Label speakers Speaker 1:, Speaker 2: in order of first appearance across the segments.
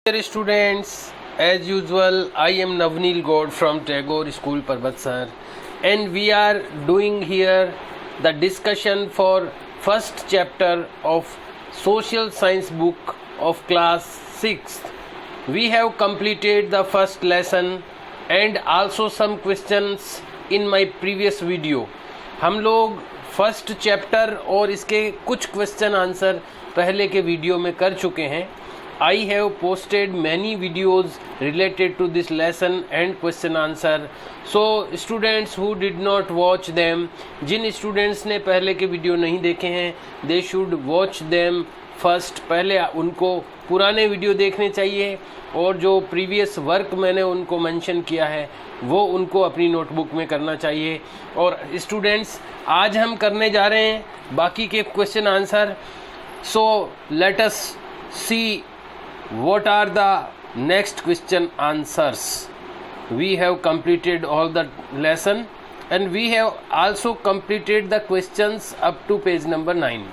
Speaker 1: Dear students, as usual, I am Navneel Gaur from Tagore School, Parbatsar, and we are doing here the discussion for first chapter of Social Science book of class 6th. We have completed the first lesson and also some questions in my previous video. हम लोग first chapter और इसके कुछ question answer पहले के video में कर चुके हैं. I have posted many videos related to this lesson and question answer. So students who did not watch them, जिन स्टूडेंट्स ने पहले के वीडियो नहीं देखे हैं, they should watch them first. पहले उनको पुराने वीडियो देखने चाहिए और जो प्रीवियस वर्क मैंने उनको मेंशन किया है वो उनको अपनी नोटबुक में करना चाहिए. और स्टूडेंट्स आज हम करने जा रहे हैं बाकी के question answer. So let us see what are the next question answers. We have completed all the lesson and we have also completed the questions up to page number 9.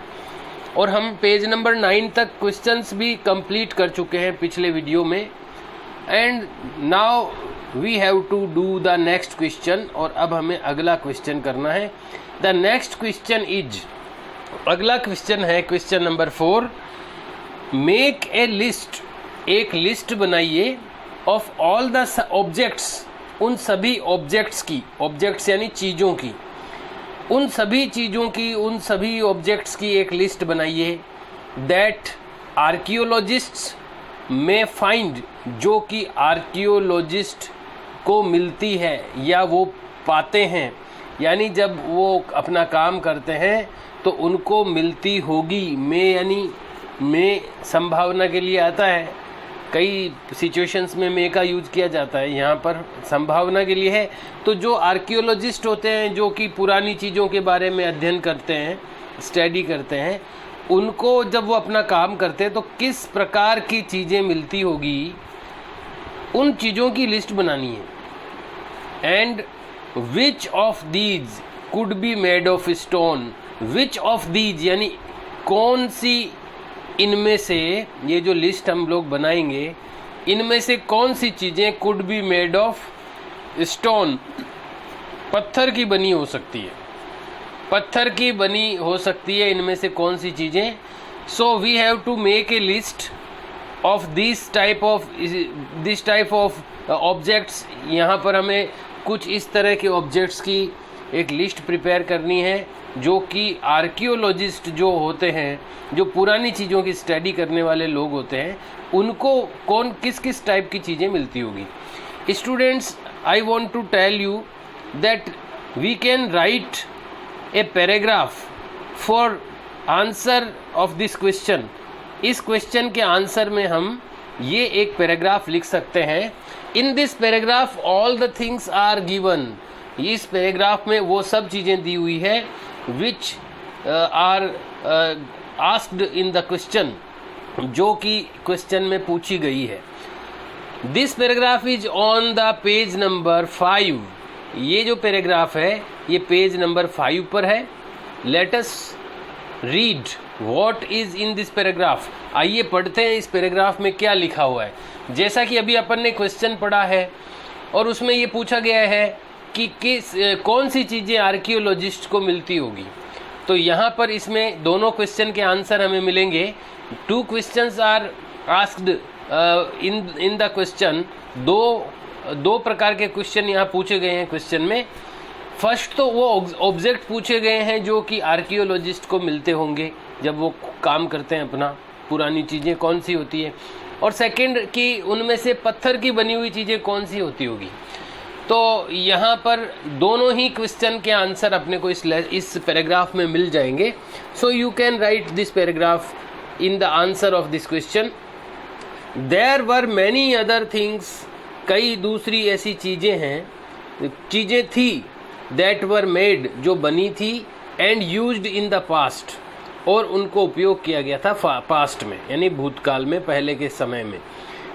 Speaker 1: और हम पेज नंबर 9 तक questions भी complete कर चुके हैं पिछले video में. And now we have to do the next question. और अब हमें अगला क्वेश्चन करना है. द नेक्स्ट क्वेश्चन इज, अगला क्वेश्चन है question number 4. Make a list, एक लिस्ट बनाइए ऑफ ऑल द ऑब्जेक्ट्स, उन सभी ऑब्जेक्ट्स की, ऑब्जेक्ट्स यानी चीज़ों की, उन सभी चीज़ों की, उन सभी ऑब्जेक्ट्स की एक लिस्ट बनाइए दैट आर्कियोलॉजिस्ट्स में फाइंड, जो कि आर्कियोलॉजिस्ट को मिलती है या वो पाते हैं, यानी जब वो अपना काम करते हैं तो उनको मिलती होगी. में यानी में संभावना के लिए आता है, कई सिचुएशंस में मे का यूज किया जाता है, यहाँ पर संभावना के लिए है. तो जो आर्कियोलॉजिस्ट होते हैं जो कि पुरानी चीज़ों के बारे में अध्ययन करते हैं, स्टडी करते हैं, उनको जब वो अपना काम करते हैं तो किस प्रकार की चीज़ें मिलती होगी, उन चीज़ों की लिस्ट बनानी है. And which of these could be made of stone. Which of these यानी कौन सी इनमें से, ये जो लिस्ट हम लोग बनाएंगे इनमें से कौन सी चीज़ें could be made of stone, पत्थर की बनी हो सकती है, पत्थर की बनी हो सकती है इनमें से कौन सी चीज़ें. So we have to make a list of this type of objects. यहाँ पर हमें कुछ इस तरह के ऑब्जेक्ट्स की एक लिस्ट प्रिपेयर करनी है जो कि आर्कियोलॉजिस्ट जो होते हैं, जो पुरानी चीज़ों की स्टडी करने वाले लोग होते हैं, उनको कौन किस किस टाइप की चीज़ें मिलती होगी. Students, I want to tell you that we can write a paragraph for answer of this question. इस क्वेश्चन के आंसर में हम ये एक पैराग्राफ लिख सकते हैं. In this paragraph all the things are given. इस पैराग्राफ में वो सब चीज़ें दी हुई है which are asked in the question, जो कि क्वेश्चन में पूछी गई है. This paragraph is on the page number 5. ये जो पैराग्राफ है ये पेज नंबर 5 पर है. Let us read what is in this paragraph. आइए पढ़ते हैं इस पैराग्राफ में क्या लिखा हुआ है. जैसा कि अभी अपन ने क्वेश्चन पढ़ा है और उसमें ये पूछा गया है कि कौन सी चीज़ें आर्कियोलॉजिस्ट को मिलती होगी. तो यहाँ पर इसमें दोनों क्वेश्चन के आंसर हमें मिलेंगे. 2 questions are asked in the question. दो प्रकार के क्वेश्चन यहाँ पूछे गए हैं क्वेश्चन में. फर्स्ट तो वो ऑब्जेक्ट पूछे गए हैं जो कि आर्कियोलॉजिस्ट को मिलते होंगे जब वो काम करते हैं अपना, पुरानी चीज़ें कौन सी होती है. और सेकंड कि उनमें से पत्थर की बनी हुई चीज़ें कौन सी होती होगी. तो यहाँ पर दोनों ही क्वेश्चन के आंसर अपने को इस पैराग्राफ में मिल जाएंगे. So you can write this paragraph in the answer of this question. There were many other things, कई दूसरी ऐसी चीज़ें थी दैट वर मेड, जो बनी थी, and used in the past, और उनको उपयोग किया गया था पास्ट में यानी भूतकाल में, पहले के समय में.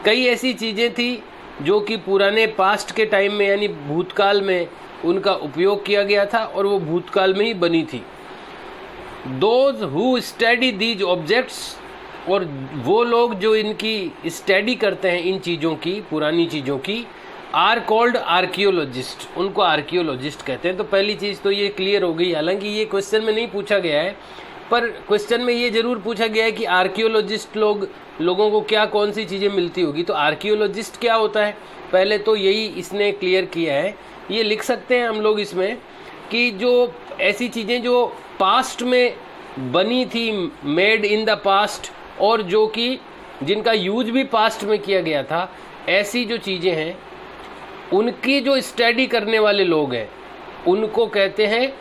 Speaker 1: कई ऐसी चीज़ें थी जो कि पुराने पास्ट के टाइम में यानी भूतकाल में उनका उपयोग किया गया था और वो भूतकाल में ही बनी थी. Those who study these objects और वो लोग जो इनकी स्टडी करते हैं इन चीज़ों की, पुरानी चीज़ों की, आर कॉल्ड आर्कियोलॉजिस्ट, उनको आर्कियोलॉजिस्ट कहते हैं। तो पहली चीज़ तो ये क्लियर हो गई, हालांकि ये क्वेश्चन में नहीं पूछा गया है, पर क्वेश्चन में ये जरूर पूछा गया है कि आर्कियोलॉजिस्ट लोगों को क्या कौन सी चीज़ें मिलती होगी। तो आर्कियोलॉजिस्ट क्या होता है, पहले तो यही इसने क्लियर किया है। ये लिख सकते हैं हम लोग इसमें कि जो ऐसी चीज़ें जो पास्ट में बनी थी, मेड इन द पास्ट, और जो कि जिनका यूज भी पास्ट में किया गया था, ऐसी जो चीज़ें हैं उनकी जो स्टडी करने वाले लोग हैं उनको कहते हैं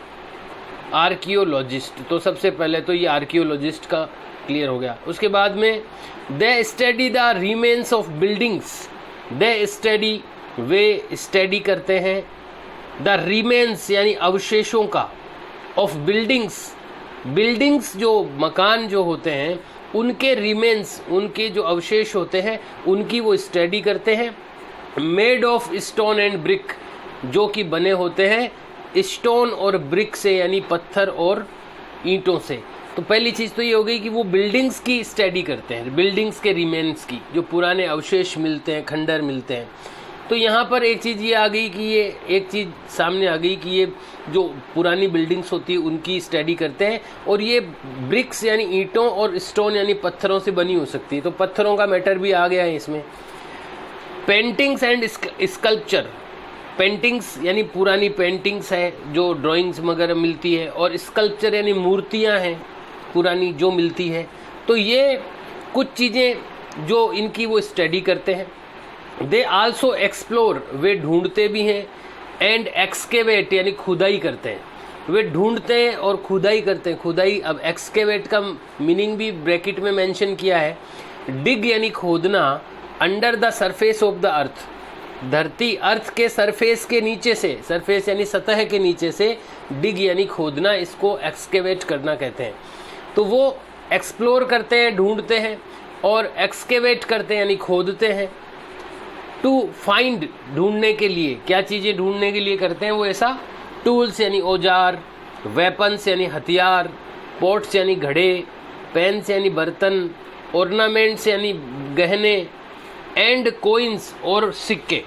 Speaker 1: आर्कियोलॉजिस्ट। तो सबसे पहले तो ये आर्कियोलॉजिस्ट का क्लियर हो गया। उसके बाद में they study the remains of buildings, they study, way study करते हैं, द रिमेन्स यानी अवशेषों का, ऑफ बिल्डिंग्स, बिल्डिंग्स जो मकान जो होते हैं उनके रिमेन्स, उनके जो अवशेष होते हैं उनकी वो स्टडी करते हैं। Made of stone and brick, जो कि बने होते हैं स्टोन और ब्रिक से, यानी पत्थर और ईंटों से। तो पहली चीज़ तो ये हो गई कि वो बिल्डिंग्स की स्टडी करते हैं, बिल्डिंग्स के रिमेन्स की, जो पुराने अवशेष मिलते हैं, खंडर मिलते हैं। तो यहाँ पर एक चीज़ ये आ गई कि ये एक चीज़ सामने आ गई कि ये जो पुरानी बिल्डिंग्स होती है उनकी स्टडी करते हैं, और ये ब्रिक्स यानी ईंटों और स्टोन यानी पत्थरों से बनी हो सकती है। तो पत्थरों का मैटर भी आ गया है इसमें। पेंटिंग्स एंड स्कल्पचर, पेंटिंग्स यानी पुरानी पेंटिंग्स है जो ड्राइंग्स वगैरह मिलती है, और स्कल्पचर यानी मूर्तियां हैं पुरानी जो मिलती है। तो ये कुछ चीज़ें जो इनकी वो स्टडी करते हैं। दे आल्सो एक्सप्लोर, वे ढूंढते भी हैं, एंड एक्सकेवेट यानी खुदाई करते हैं। वे ढूंढते हैं और खुदाई करते हैं। खुदाई, अब एक्सकेवेट का मीनिंग भी ब्रैकेट में मेंशन किया है। डिग यानी खोदना, under the surface of the earth, धरती अर्थ के सरफेस के नीचे से, सरफेस यानी सतह के नीचे से, डिग यानी खोदना, इसको एक्सकेवेट करना कहते हैं। तो वो एक्सप्लोर करते हैं, ढूंढते हैं, और एक्सकेवेट करते हैं यानी खोदते हैं। टू फाइंड, ढूंढने के लिए, क्या चीज़ें ढूंढने के लिए करते हैं वो ऐसा, टूल्स यानी औजार, वेपन्स यानी हथियार, पॉट्स यानी घड़े, पेन्स यानी बर्तन, ऑर्नामेंट्स यानी गहने, एंड कोइंस और सिक्के।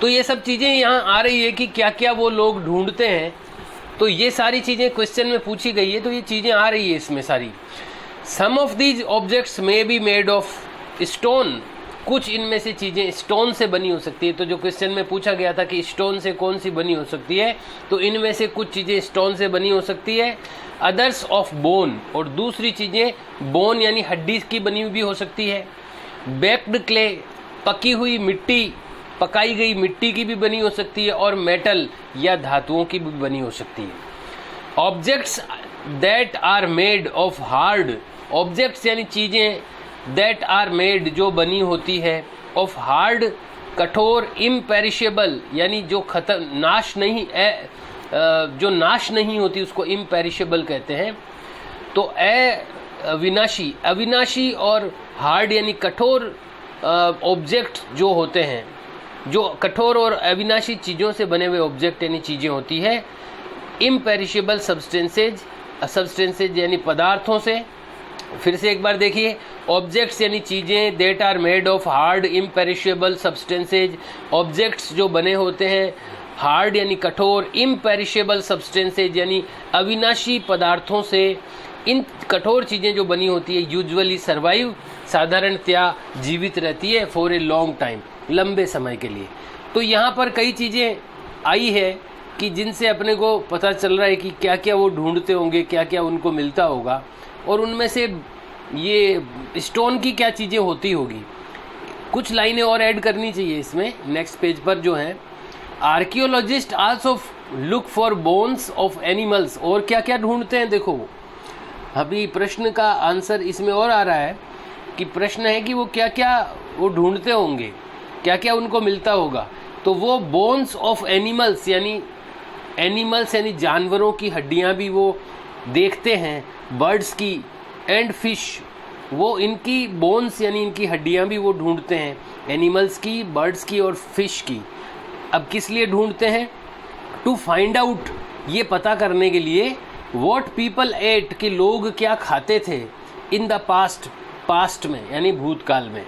Speaker 1: तो ये सब चीज़ें यहाँ आ रही है कि क्या क्या वो लोग ढूंढते हैं। तो ये सारी चीज़ें क्वेश्चन में पूछी गई है, तो ये चीज़ें आ रही है इसमें सारी। Some of these objects may be made of stone, कुछ इनमें से चीज़ें स्टोन से बनी हो सकती है। तो जो क्वेश्चन में पूछा गया था कि स्टोन से कौन सी बनी हो सकती है, तो इनमें से कुछ चीज़ें स्टोन से बनी हो सकती है। अदर्स ऑफ बोन, और दूसरी चीज़ें बोन यानी हड्डी की बनी हुई भी हो सकती है। बेक्ड क्ले, पकी हुई मिट्टी, पकाई गई मिट्टी की भी बनी हो सकती है, और मेटल या धातुओं की भी बनी हो सकती है। Objects that are made of hard, objects यानी चीज़ें, दैट आर मेड जो बनी होती है, ऑफ हार्ड कठोर, इम्पेरिशेबल यानी जो नाश नहीं, जो नाश नहीं होती उसको इम्पेरिशेबल कहते हैं। तो अविनाशी, अविनाशी और हार्ड यानी कठोर ऑब्जेक्ट जो होते हैं, जो कठोर और अविनाशी चीज़ों से बने हुए ऑब्जेक्ट यानी चीज़ें होती है। इम्पेरिशेबल सब्सटेंसेज, सब्सटेंसेज यानी पदार्थों से। फिर से एक बार देखिए, ऑब्जेक्ट्स यानी चीज़ें, that are made of hard imperishable substances, objects जो बने होते हैं हार्ड यानी कठोर, इम्पेरिशेबल सब्सटेंसेज यानी अविनाशी पदार्थों से। इन कठोर चीज़ें जो बनी होती है यूजुअली सर्वाइव, साधारणतया जीवित रहती है, फॉर ए लॉन्ग टाइम, लंबे समय के लिए। तो यहाँ पर कई चीज़ें आई है कि जिनसे अपने को पता चल रहा है कि क्या क्या वो ढूंढते होंगे, क्या क्या उनको मिलता होगा, और उनमें से ये स्टोन की क्या चीज़ें होती होगी। कुछ लाइनें और ऐड करनी चाहिए इसमें, नेक्स्ट पेज पर जो है, archaeologist also look for bones of animals, और क्या क्या ढूंढते हैं। देखो अभी प्रश्न का आंसर इसमें और आ रहा है कि प्रश्न है कि वो क्या क्या वो ढूंढते होंगे, क्या क्या उनको मिलता होगा। तो वो बोन्स ऑफ एनिमल्स यानी एनिमल्स यानी जानवरों की हड्डियां भी वो देखते हैं, बर्ड्स की, एंड फिश, वो इनकी बोन्स यानी इनकी हड्डियां भी वो ढूंढते हैं, एनिमल्स की, बर्ड्स की और फिश की। अब किस लिए ढूंढते हैं? टू फाइंड आउट, ये पता करने के लिए, व्हाट पीपल एट, कि लोग क्या खाते थे, इन द पास्ट, पास्ट में यानी भूतकाल में।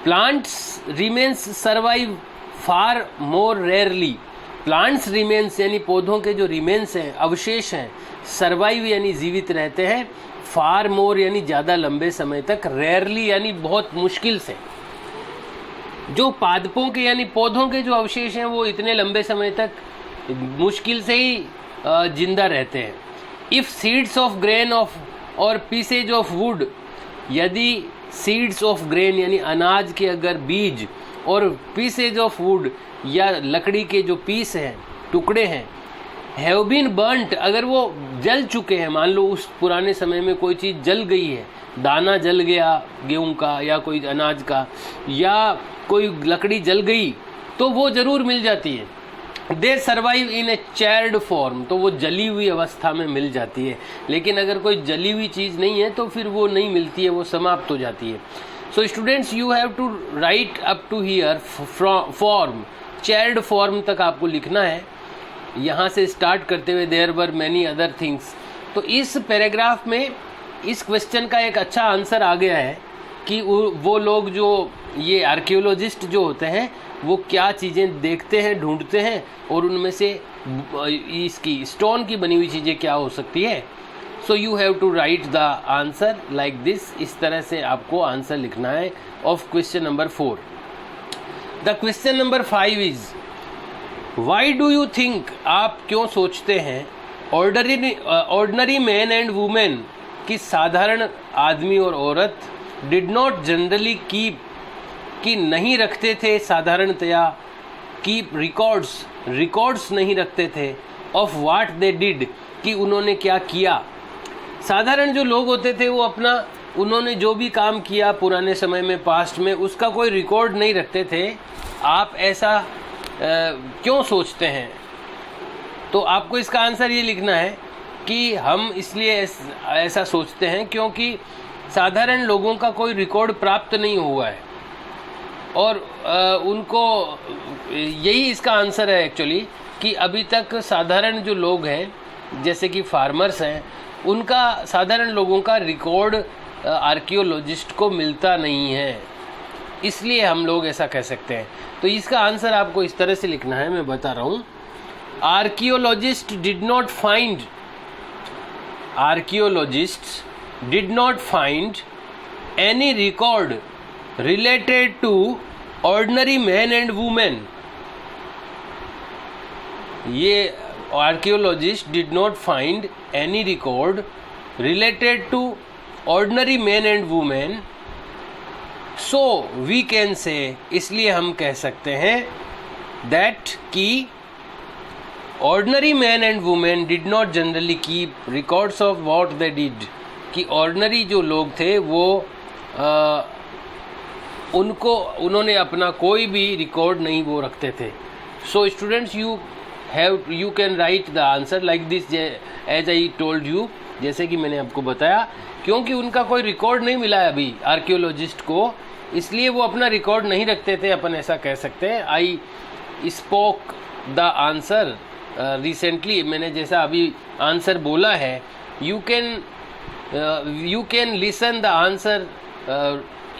Speaker 1: प्लांट्स रिमेन्स सर्वाइव फार मोर रेयरली। प्लांट्स रिमेन्स यानी पौधों के जो रिमेन्स हैं, अवशेष हैं, सर्वाइव यानी जीवित रहते हैं, फार मोर यानी ज़्यादा लंबे समय तक, रेयरली यानी बहुत मुश्किल से। जो पादपों के यानी पौधों के जो अवशेष हैं वो इतने लंबे समय तक मुश्किल से ही जिंदा रहते हैं। If seeds of grain of और पीसेज ऑफ वुड, यदि सीड्स ऑफ ग्रेन यानी अनाज के अगर बीज और पीसेज ऑफ वुड या लकड़ी के जो पीस हैं, टुकड़े हैं, हैव बीन बर्न्ट, अगर वो जल चुके हैं, मान लो उस पुराने समय में कोई चीज़ जल गई है, दाना जल गया गेहूं का या कोई अनाज का या कोई लकड़ी जल गई, तो वो ज़रूर मिल जाती है। दे सर्वाइव इन ए चैर्ड फॉर्म, तो वो जली हुई अवस्था में मिल जाती है। लेकिन अगर कोई जली हुई चीज़ नहीं है तो फिर वो नहीं मिलती है, वो समाप्त हो जाती है। So students you have to write up to here form, third form तक आपको लिखना है। यहाँ से स्टार्ट करते हुए there were many other things. तो इस पैराग्राफ में इस क्वेश्चन का एक अच्छा आंसर आ गया है कि वो लोग जो ये आर्कियोलॉजिस्ट जो होते हैं वो क्या चीज़ें देखते हैं, ढूंढते हैं और उनमें से इसकी स्टोन की बनी हुई चीज़ें क्या हो सकती है। So you have to write the answer like this, इस तरह से आपको आंसर लिखना है of question number 4। The question number 5 is why do you think, आप क्यों सोचते हैं, ऑर्डिनरी मैन एंड वुमेन कि साधारण आदमी और औरत डिड नॉट जनरली कीप कि नहीं रखते थे साधारणतया, कीप रिकॉर्ड्स नहीं रखते थे, ऑफ व्हाट दे डिड कि उन्होंने क्या किया। साधारण जो लोग होते थे वो अपना उन्होंने जो भी काम किया पुराने समय में, पास्ट में, उसका कोई रिकॉर्ड नहीं रखते थे। आप ऐसा क्यों सोचते हैं? तो आपको इसका आंसर ये लिखना है कि हम इसलिए ऐसा सोचते हैं क्योंकि साधारण लोगों का कोई रिकॉर्ड प्राप्त नहीं हुआ है और उनको यही इसका आंसर है एक्चुअली कि अभी तक साधारण जो लोग हैं जैसे कि फार्मर्स हैं, उनका साधारण लोगों का रिकॉर्ड आर्कियोलॉजिस्ट को मिलता नहीं है, इसलिए हम लोग ऐसा कह सकते हैं। तो इसका आंसर आपको इस तरह से लिखना है, मैं बता रहा हूँ। Archaeologist did not find any record related to ordinary men and women। ये archaeologists did not find any record related to ordinary men and women, so we can say, इसलिए हम कह सकते हैं that कि ordinary men and women did not generally keep records of what they did, कि ordinary जो लोग थे वो उन्होंने अपना कोई भी रिकॉर्ड नहीं वो रखते थे। So students you can write the answer like this as I told you, जैसे कि मैंने आपको बताया, क्योंकि उनका कोई रिकॉर्ड नहीं मिला है अभी आर्कियोलॉजिस्ट को, इसलिए वो अपना रिकॉर्ड नहीं रखते थे, अपन ऐसा कह सकते हैं। I spoke the answer recently, मैंने जैसा अभी आंसर बोला है, you can listen the answer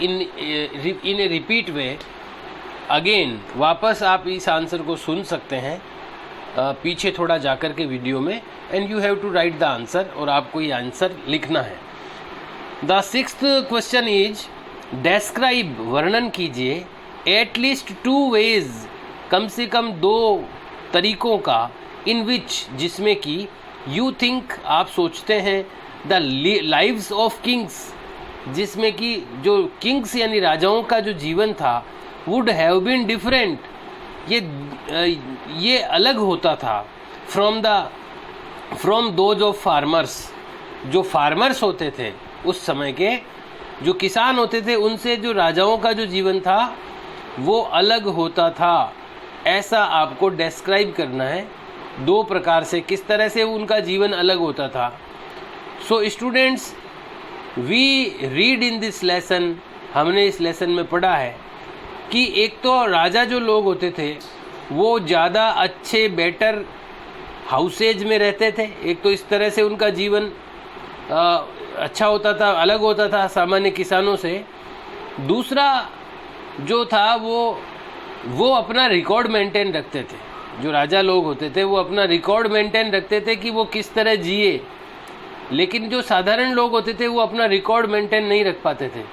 Speaker 1: in a repeat way again, वापस आप इस आंसर को सुन सकते हैं पीछे थोड़ा जाकर के वीडियो में, and you have to write the answer, और आपको ये आंसर लिखना है। The 6th question is describe, वर्णन कीजिए, एटलीस्ट 2 ways, कम से कम 2 तरीकों का, इन विच जिसमें कि यू थिंक आप सोचते हैं, द लाइव्स ऑफ किंग्स जिसमें कि जो किंग्स यानी राजाओं का जो जीवन था, वुड हैव बीन डिफरेंट, ये अलग होता था, फ्रॉम दोज ऑफ फार्मर्स, जो फार्मर्स होते थे उस समय के, जो किसान होते थे, उनसे जो राजाओं का जो जीवन था वो अलग होता था। ऐसा आपको डिस्क्राइब करना है 2 प्रकार से, किस तरह से उनका जीवन अलग होता था। So students, we read in this lesson, हमने इस लेसन में पढ़ा है कि एक तो राजा जो लोग होते थे वो ज़्यादा अच्छे बेटर हाउसेज में रहते थे, एक तो इस तरह से उनका जीवन अच्छा होता था, अलग होता था सामान्य किसानों से। दूसरा जो था वो अपना रिकॉर्ड मेंटेन रखते थे। जो राजा लोग होते थे वो अपना रिकॉर्ड मेंटेन रखते थे कि वो किस तरह जिए, लेकिन जो साधारण लोग होते थे वो अपना रिकॉर्ड मेंटेन नहीं रख पाते थे।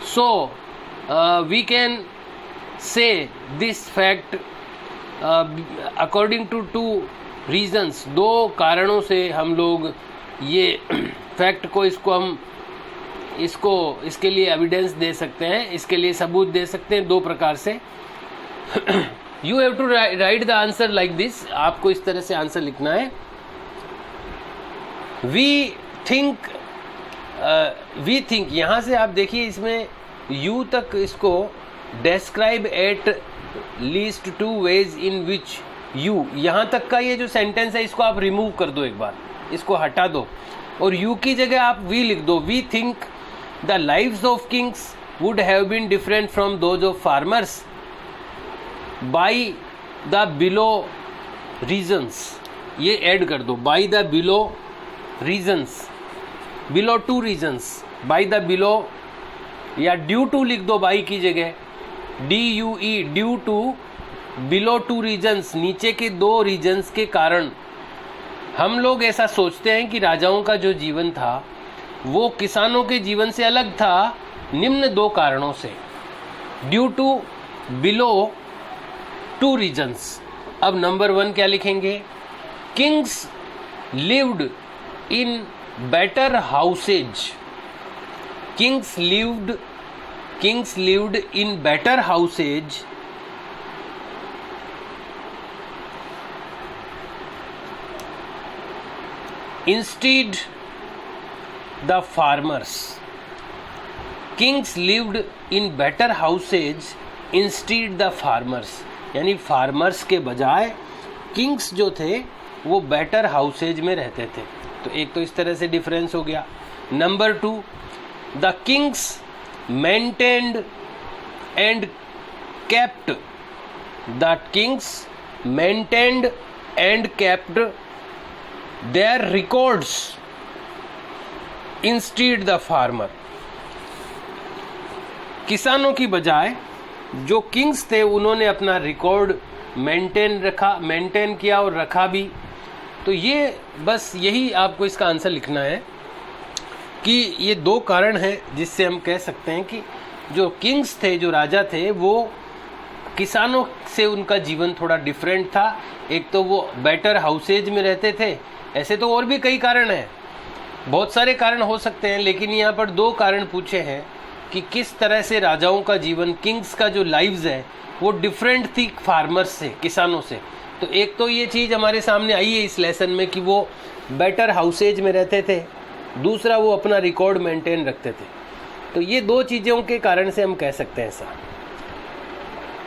Speaker 1: So we can say this fact according to two reasons, दो कारणों से हम लोग ये फैक्ट को इसके लिए एविडेंस दे सकते हैं, इसके लिए सबूत दे सकते हैं दो प्रकार से। You have to write the answer like this, आपको इस तरह से आंसर लिखना है। वी थिंक यहाँ से आप देखिए इसमें यू तक इसको describe at least two ways in which you, यहाँ तक का ये जो सेंटेंस है इसको आप रिमूव कर दो, एक बार इसको हटा दो और you की जगह आप we लिख दो। We think the lives of kings would have been different from those of farmers by the below reasons, ये ऐड कर दो by the below reasons, below two reasons, by the below या due to लिख दो by की जगह, DUE, due to below two reasons, नीचे के दो रीजन्स के कारण हम लोग ऐसा सोचते हैं कि राजाओं का जो जीवन था वो किसानों के जीवन से अलग था निम्न दो कारणों से, due to below two reasons. अब नंबर 1 क्या लिखेंगे? Kings lived in better houses, Kings lived in better houses instead the farmers. Kings lived in better houses instead the farmers, यानी फार्मर्स के बजाय किंग्स जो थे वो बेटर हाउसेज में रहते थे। तो एक तो इस तरह से डिफरेंस हो गया। Number 2, the kings maintained and kept, the kings maintained and kept their records instead the farmer. किसानों की बजाय जो किंग्स थे उन्होंने अपना रिकॉर्ड मेंटेन किया और रखा भी। तो ये बस यही आपको इसका आंसर लिखना है कि ये दो कारण हैं जिससे हम कह सकते हैं कि जो किंग्स थे, जो राजा थे, वो किसानों से उनका जीवन थोड़ा डिफरेंट था। एक तो वो बेटर हाउसेज में रहते थे। ऐसे तो और भी कई कारण हैं, बहुत सारे कारण हो सकते हैं, लेकिन यहाँ पर दो कारण पूछे हैं कि किस तरह से राजाओं का जीवन, किंग्स का जो लाइव्स है वो डिफरेंट थी फार्मर्स से, किसानों से। तो एक तो ये चीज़ हमारे सामने आई है इस लेसन में कि वो बेटर हाउसेज में रहते थे, दूसरा वो अपना रिकॉर्ड मेंटेन रखते थे। तो ये दो चीज़ों के कारण से हम कह सकते हैं ऐसा।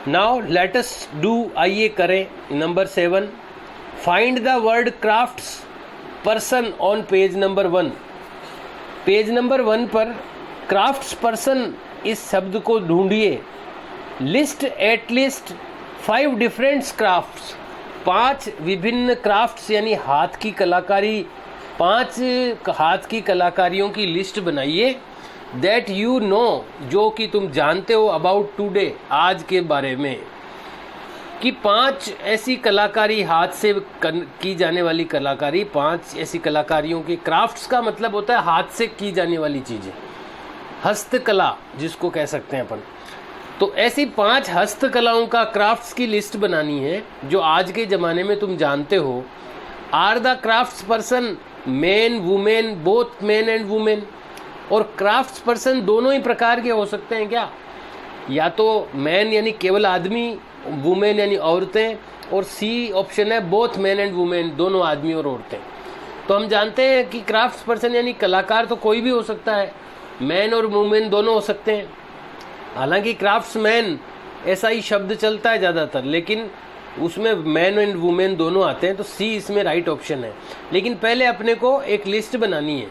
Speaker 1: नाउ लेट अस डू, आइए करें number 7, find the word crafts person on page number 1। Page number 1 पर क्राफ्ट्स पर्सन इस शब्द को ढूंढिए। लिस्ट एटलीस्ट 5 डिफरेंट क्राफ्ट्स, 5 विभिन्न क्राफ्ट्स यानी हाथ की कलाकारी, 5 हाथ की कलाकारियों की लिस्ट बनाइए। दैट यू नो, जो कि तुम जानते हो, अबाउट टुडे, आज के बारे में, कि 5 ऐसी कलाकारी, हाथ से की जाने वाली कलाकारी, 5 ऐसी कलाकारियों की। क्राफ्ट्स का मतलब होता है हाथ से की जाने वाली चीज़ें, हस्तकला जिसको कह सकते हैं अपन। तो ऐसी 5 हस्तकलाओं का क्राफ्ट्स की लिस्ट बनानी है जो आज के ज़माने में तुम जानते हो। Are the crafts person man women, both man and women? और क्राफ्ट्स पर्सन दोनों ही प्रकार के हो सकते हैं क्या? या तो मैन यानी केवल आदमी, वुमेन यानी औरतें, और सी ऑप्शन है बोथ मैन एंड वुमेन, दोनों आदमी और औरतें। तो हम जानते हैं कि क्राफ्ट्स पर्सन यानी कलाकार तो कोई भी हो सकता है, मैन और वुमेन दोनों हो सकते हैं। हालांकि क्राफ्ट्स मैन ऐसा ही शब्द चलता है ज़्यादातर, लेकिन उसमें मैन एंड वुमेन दोनों आते हैं, तो सी इसमें राइट ऑप्शन है। लेकिन पहले अपने को एक लिस्ट बनानी है।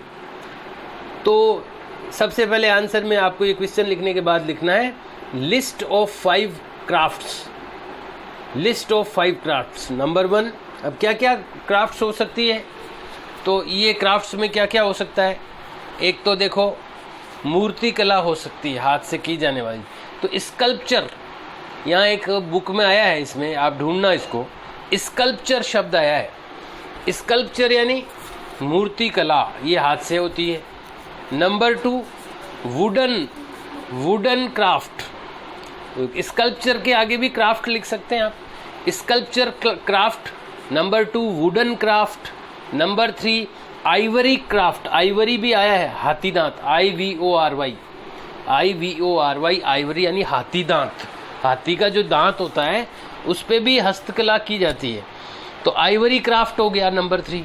Speaker 1: तो सबसे पहले आंसर में आपको ये क्वेश्चन लिखने के बाद लिखना है list of 5 crafts, list of 5 crafts. Number 1, अब क्या क्या क्राफ्ट्स हो सकती है? तो ये क्राफ्ट्स में क्या क्या हो सकता है एक तो देखो मूर्ति कला हो सकती है, हाथ से की जाने वाली, तो स्कल्पचर यहाँ एक बुक में आया है, इसमें आप ढूंढना इसको, स्कल्पचर शब्द आया है। स्कल्पचर यानी मूर्ति कला, ये हाथ से होती है। नंबर 2 वुडन क्राफ्ट, स्कल्पचर के आगे भी क्राफ्ट लिख सकते हैं आप, sculpture craft. Number 2 wooden craft. Number 3 Ivory craft, Ivory भी आया है, हाथी दांत, IVORY, आइवरी यानी हाथी दांत, हाथी का जो दांत होता है उस पे भी हस्तकला की जाती है, तो आइवरी क्राफ्ट हो गया नंबर 3।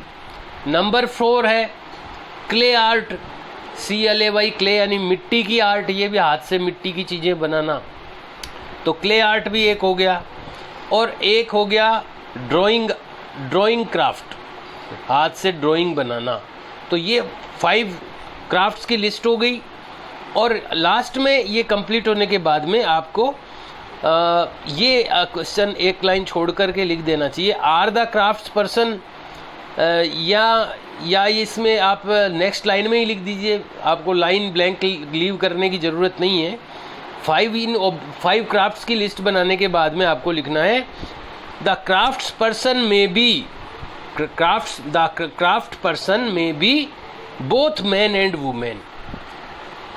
Speaker 1: नंबर 4 है क्ले आर्ट, CLAY, क्ले यानी मिट्टी की आर्ट, ये भी हाथ से मिट्टी की चीज़ें बनाना, तो क्ले आर्ट भी एक हो गया। और एक हो गया ड्राइंग क्राफ्ट, हाथ से ड्राइंग बनाना। तो ये 5 क्राफ्ट्स की लिस्ट हो गई। और लास्ट में ये कंप्लीट होने के बाद में आपको ये क्वेश्चन एक लाइन छोड़ करके लिख देना चाहिए, आर द क्राफ्ट्स पर्सन, या इसमें आप नेक्स्ट लाइन में ही लिख दीजिए, आपको लाइन ब्लैंक लीव करने की ज़रूरत नहीं है। 5 क्राफ्ट्स की लिस्ट बनाने के बाद में आपको लिखना है the crafts person may be, the craft person may be both man and women,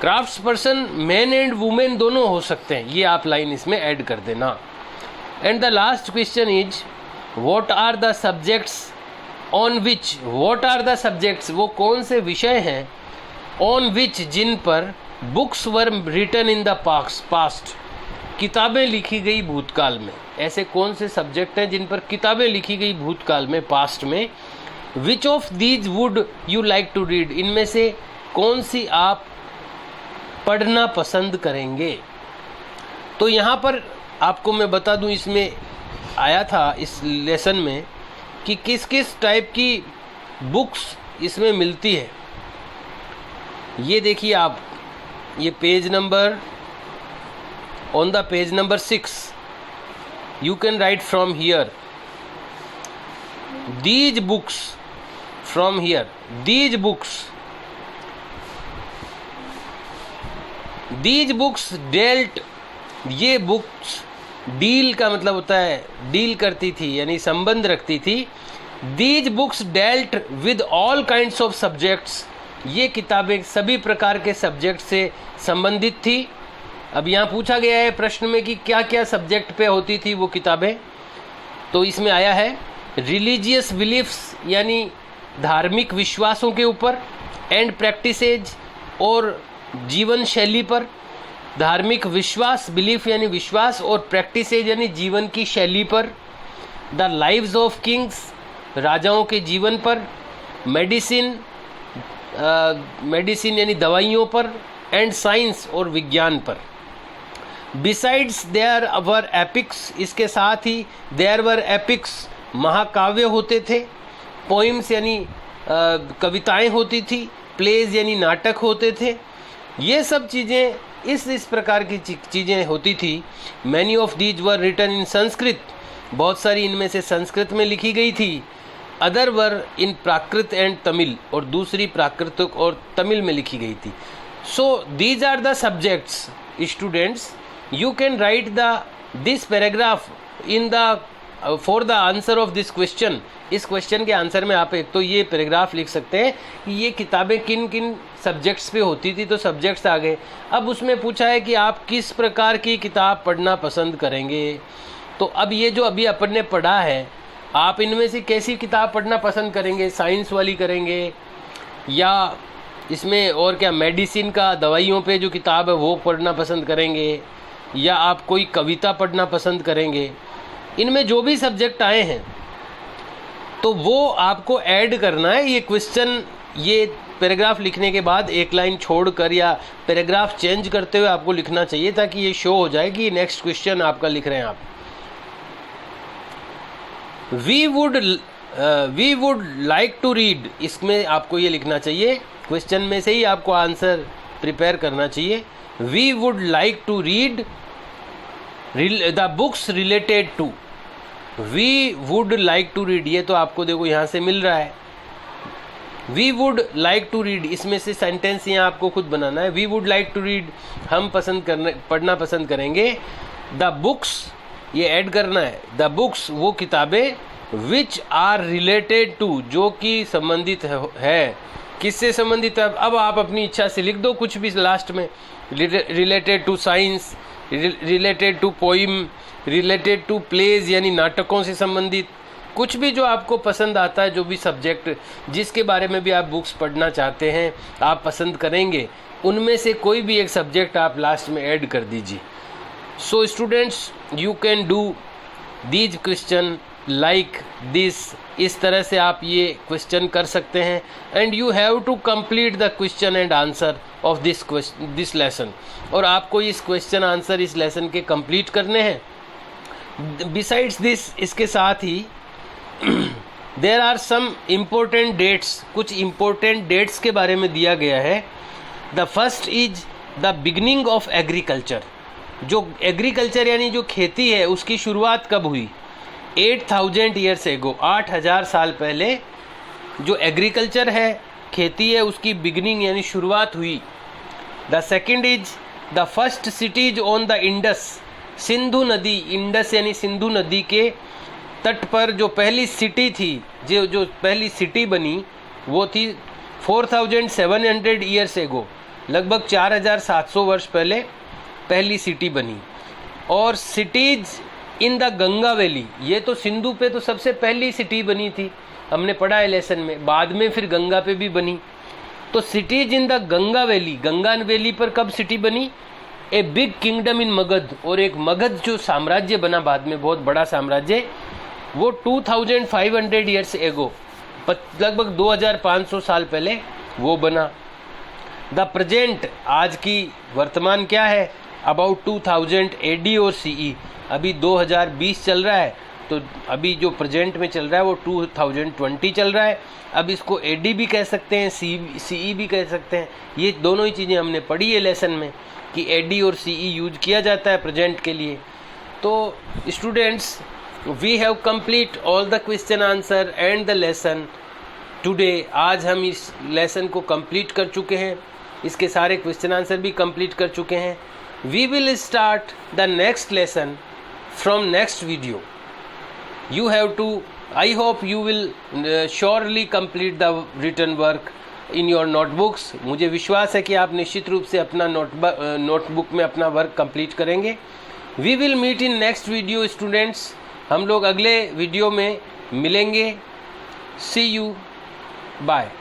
Speaker 1: crafts person man and women दोनों हो सकते हैं, ये आप लाइन इसमें ऐड कर देना। And the last question is what are the subjects on which, what are the subjects, वो कौन से विषय हैं, ऑन विच, जिन पर books were written in the past, किताबें लिखी गई भूतकाल में, ऐसे कौन से सब्जेक्ट हैं जिन पर किताबें लिखी गई भूतकाल में, पास्ट में। Which of these would you like to read, इनमें से कौन सी आप पढ़ना पसंद करेंगे। तो यहाँ पर आपको मैं बता दूँ, इसमें आया था इस लेसन में कि किस किस टाइप की बुक्स इसमें मिलती है। ये देखिए आप, ये page number, on the page number 6 you can write from here these books, from here these books dealt, ये बुक्स डील का मतलब होता है डील करती थी यानी संबंध रखती थी। These books dealt with all kinds of subjects, ये किताबें सभी प्रकार के सब्जेक्ट से संबंधित थी। अब यहाँ पूछा गया है प्रश्न में कि क्या क्या सब्जेक्ट पे होती थी वो किताबें, तो इसमें आया है रिलीजियस बिलीफ्स यानी धार्मिक विश्वासों के ऊपर, एंड प्रैक्टिसेज और जीवन शैली पर। धार्मिक विश्वास, बिलीफ यानी विश्वास, और प्रैक्टिसेज यानी जीवन की शैली पर। द लाइव्स ऑफ किंग्स, राजाओं के जीवन पर। मेडिसिन यानी दवाइयों पर। एंड साइंस और विज्ञान पर। बिसाइड्स देयर वर एपिक्स, इसके साथ ही देयर वर एपिक्स, महाकाव्य होते थे। पोइम्स यानी कविताएं होती थी। प्लेज यानी नाटक होते थे। ये सब चीज़ें इस प्रकार की चीज़ें होती थी। Many of these were written in Sanskrit, बहुत सारी इनमें से संस्कृत में लिखी गई थी। Other were in Prakrit and Tamil, और दूसरी प्राकृत और तमिल में लिखी गई थी। So these are the subjects students, you can write this paragraph in the for the answer of this question। इस क्वेश्चन के आंसर में आप एक तो ये पैराग्राफ लिख सकते हैं कि ये किताबें किन किन सब्जेक्ट्स पे होती थी, तो सब्जेक्ट्स आ गए। अब उसमें पूछा है कि आप किस प्रकार की किताब पढ़ना पसंद करेंगे। तो अब ये जो अभी अपन ने पढ़ा है, आप इनमें से कैसी किताब पढ़ना पसंद करेंगे? साइंस वाली करेंगे या इसमें और क्या मेडिसिन का, दवाइयों पे जो किताब है वो पढ़ना पसंद करेंगे, या आप कोई कविता पढ़ना पसंद करेंगे? इनमें जो भी सब्जेक्ट आए हैं तो वो आपको ऐड करना है। ये क्वेश्चन, ये पैराग्राफ लिखने के बाद एक लाइन छोड़कर या पैराग्राफ चेंज करते हुए आपको लिखना चाहिए, ताकि ये शो हो जाए कि नेक्स्ट क्वेश्चन आपका लिख रहे हैं आप। We would like to read, इसमें आपको ये लिखना चाहिए, क्वेश्चन में से ही आपको आंसर प्रिपेयर करना चाहिए। We would like to read the books related to. We would like to read, ये तो आपको देखो यहाँ से मिल रहा है। We would like to read, इसमें से सेंटेंस यहाँ आपको खुद बनाना है। We would like to read, हम पढ़ना पसंद करेंगे। द बुक्स, ये ऐड करना है, द बुक्स, वो किताबें, विच आर रिलेटेड टू, जो कि संबंधित है, किससे संबंधित है। अब आप अपनी इच्छा से लिख दो कुछ भी लास्ट में, related to science, related to poem, related to plays यानी नाटकों से संबंधित, कुछ भी जो आपको पसंद आता है, जो भी सब्जेक्ट जिसके बारे में भी आप बुक्स पढ़ना चाहते हैं, आप पसंद करेंगे, उनमें से कोई भी एक सब्जेक्ट आप लास्ट में ऐड कर दीजिए। So students, you can do these question like this, इस तरह से आप ये क्वेश्चन कर सकते हैं। And you have to complete the question and answer of this lesson, और आपको इस क्वेश्चन आंसर इस लेसन के कंप्लीट करने हैं। बिसाइड्स दिस, इसके साथ ही there are some important dates, कुछ इम्पोर्टेंट डेट्स के बारे में दिया गया है। The first is the beginning of agriculture, जो एग्रीकल्चर यानी जो खेती है उसकी शुरुआत कब हुई, 8000 ईयर्स एगो, 8000 साल पहले जो एग्रीकल्चर है, खेती है, उसकी बिगनिंग यानी शुरुआत हुई। The second is the first CTs on the Indus, Sindhu नदी, इंडस यानी सिंधु नदी के तट पर जो पहली सिटी थी, जो पहली सिटी बनी वो थी 4700 ईयर्स एगो, लगभग 4700 वर्ष पहले पहली सिटी बनी। और cities in the Ganga valley, ये तो सिंधु पे तो सबसे पहली सिटी बनी थी, हमने पढ़ा है लेसन में, बाद में फिर गंगा पे भी बनी। तो cities in the Ganga valley पर कब सिटी बनी, ए बिग किंगडम इन मगध, और एक मगध जो साम्राज्य बना बाद में, बहुत बड़ा साम्राज्य, वो 2500 ईयर्स एगो, लगभग 2500 साल पहले वो बना। द प्रेजेंट, आज की वर्तमान क्या है, अबाउट 2000 AD और CE, अभी 2020 चल रहा है, तो अभी जो प्रेजेंट में चल रहा है वो 2020 चल रहा है। अब इसको AD भी कह सकते हैं, CE भी कह सकते हैं, ये दोनों ही चीज़ें हमने पढ़ी है लेसन में कि AD और CE यूज किया जाता है प्रेजेंट के लिए। तो students, we have complete all the question answer and the lesson today. आज हम इस लेसन को कंप्लीट कर चुके हैं, इसके सारे क्वेश्चन आंसर भी कंप्लीट कर चुके हैं। We will start the next lesson from next video. You have to, I hope you will surely complete the written work in your notebooks. मुझे विश्वास है कि आप निश्चित रूप से अपना नोटबुक में अपना वर्क कंप्लीट करेंगे। We will meet in next video students. हम लोग अगले वीडियो में मिलेंगे। See you. Bye.